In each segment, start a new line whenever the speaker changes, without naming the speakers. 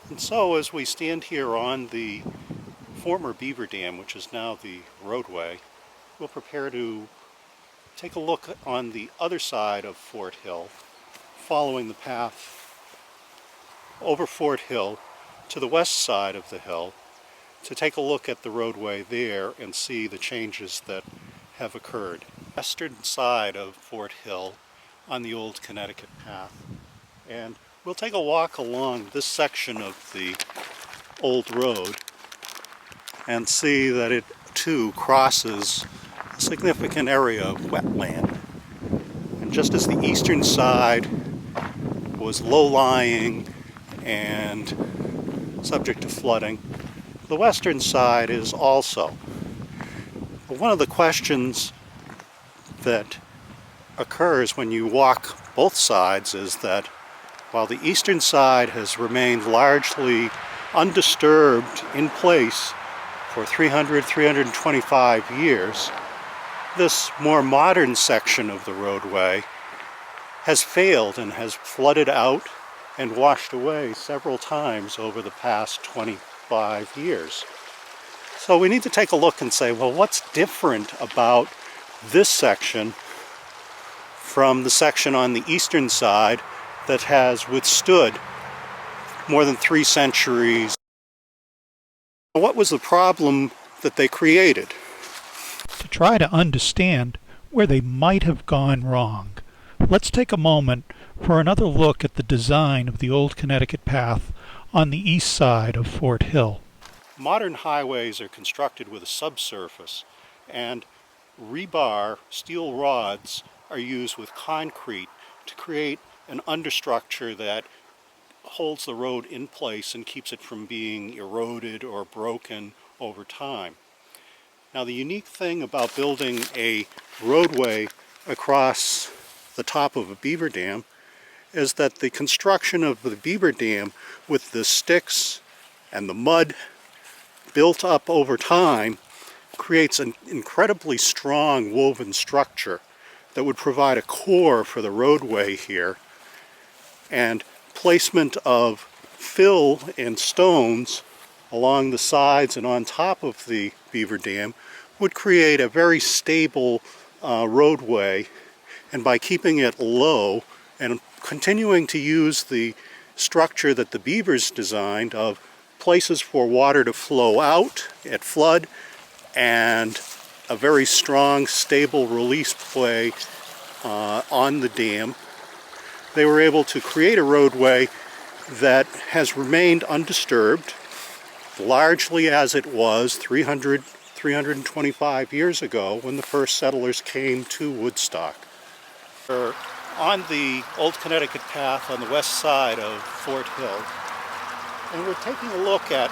And so as we stand here on the former beaver dam, which is now the roadway, we'll prepare to take a look on the other side of Fort Hill, following the path over Fort Hill to the west side of the hill, to take a look at the roadway there and see the changes that have occurred. Western side of Fort Hill on the Old Connecticut Path. And we'll take a walk along this section of the old road and see that it too crosses a significant area of wetland. And just as the eastern side was low-lying and subject to flooding, the western side is also. But one of the questions that occurs when you walk both sides is that while the eastern side has remained largely undisturbed in place for 325 years, this more modern section of the roadway has failed and has flooded out and washed away several times over the past 25 years. So we need to take a look and say, well, what's different about this section from the section on the eastern side that has withstood more than 3 centuries? What was the problem that they created?
To try to understand where they might have gone wrong, let's take a moment for another look at the design of the Old Connecticut Path on the east side of Fort Hill.
Modern highways are constructed with a subsurface, and rebar steel rods are used with concrete to create an understructure that holds the road in place and keeps it from being eroded or broken over time. Now, the unique thing about building a roadway across the top of a beaver dam is that the construction of the beaver dam with the sticks and the mud built up over time creates an incredibly strong woven structure that would provide a core for the roadway here, and placement of fill and stones along the sides and on top of the beaver dam would create a very stable roadway. And by keeping it low and continuing to use the structure that the beavers designed of places for water to flow out at flood and a very strong, stable release play on the dam, they were able to create a roadway that has remained undisturbed, largely as it was 325 years ago when the first settlers came to Woodstock. We're on the Old Connecticut Path on the west side of Fort Hill, and we're taking a look at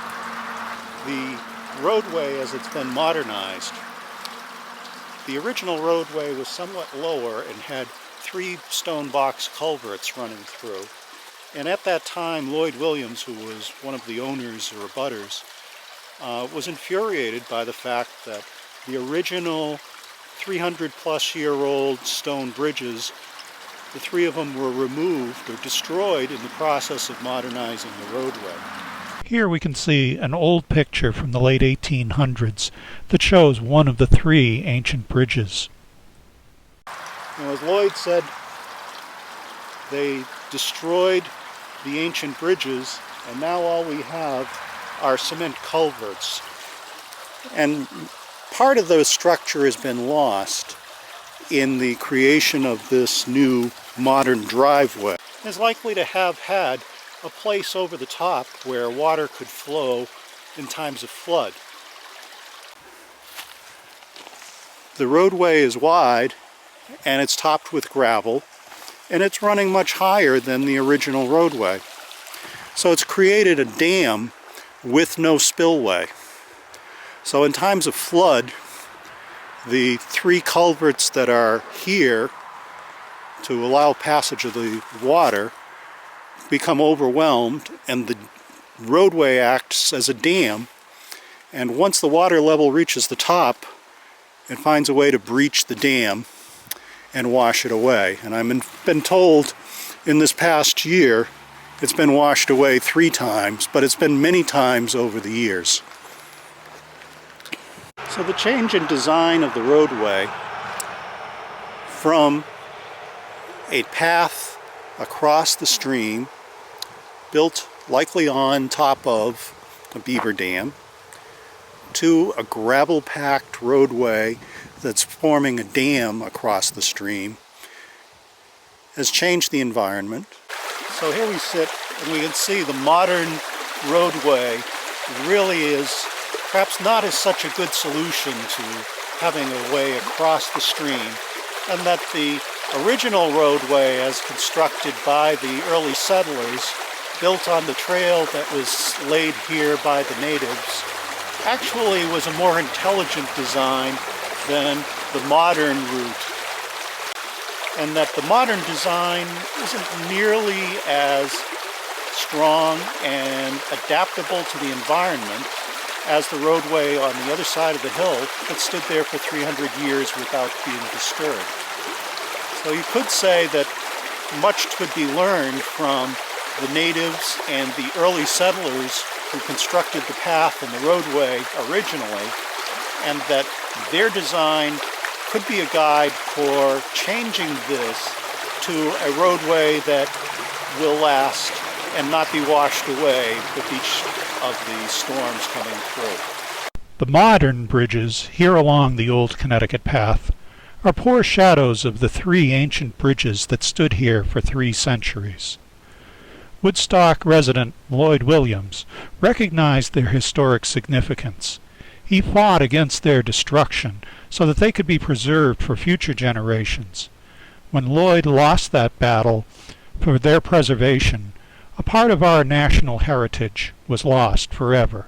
the roadway as it's been modernized. The original roadway was somewhat lower and had 3 stone box culverts running through. And at that time, Lloyd Williams, who was one of the owners or abutters, was infuriated by the fact that the original 300-plus-year-old stone bridges, the 3 of them were removed or destroyed in the process of modernizing the roadway.
Here we can see an old picture from the late 1800s that shows one of the 3 ancient bridges.
Now, as Lloyd said, they destroyed the ancient bridges, and now all we have are cement culverts. And part of the structure has been lost in the creation of this new modern driveway. It's likely to have had a place over the top where water could flow in times of flood. The roadway is wide and it's topped with gravel, and it's running much higher than the original roadway. So it's created a dam with no spillway. So in times of flood, the 3 culverts that are here to allow passage of the water become overwhelmed, and the roadway acts as a dam, and once the water level reaches the top, it finds a way to breach the dam and wash it away. And I've been told in this past year It's been washed away 3 times, but it's been many times over the years. So the change in design of the roadway from a path across the stream, built likely on top of a beaver dam, to a gravel-packed roadway that's forming a dam across the stream, has changed the environment. So here we sit and we can see the modern roadway really is perhaps not as such a good solution to having a way across the stream, and that the original roadway as constructed by the early settlers, built on the trail that was laid here by the natives, actually was a more intelligent design than the modern route. And that the modern design isn't nearly as strong and adaptable to the environment as the roadway on the other side of the hill that stood there for 300 years without being disturbed. So you could say that much could be learned from the natives and the early settlers who constructed the path and the roadway originally, and that their design could be a guide for changing this to a roadway that will last and not be washed away with each of the storms coming through.
The modern bridges here along the Old Connecticut Path are poor shadows of the 3 ancient bridges that stood here for 3 centuries. Woodstock resident Lloyd Williams recognized their historic significance. He fought against their destruction so that they could be preserved for future generations. When Lloyd lost that battle for their preservation, a part of our national heritage was lost forever.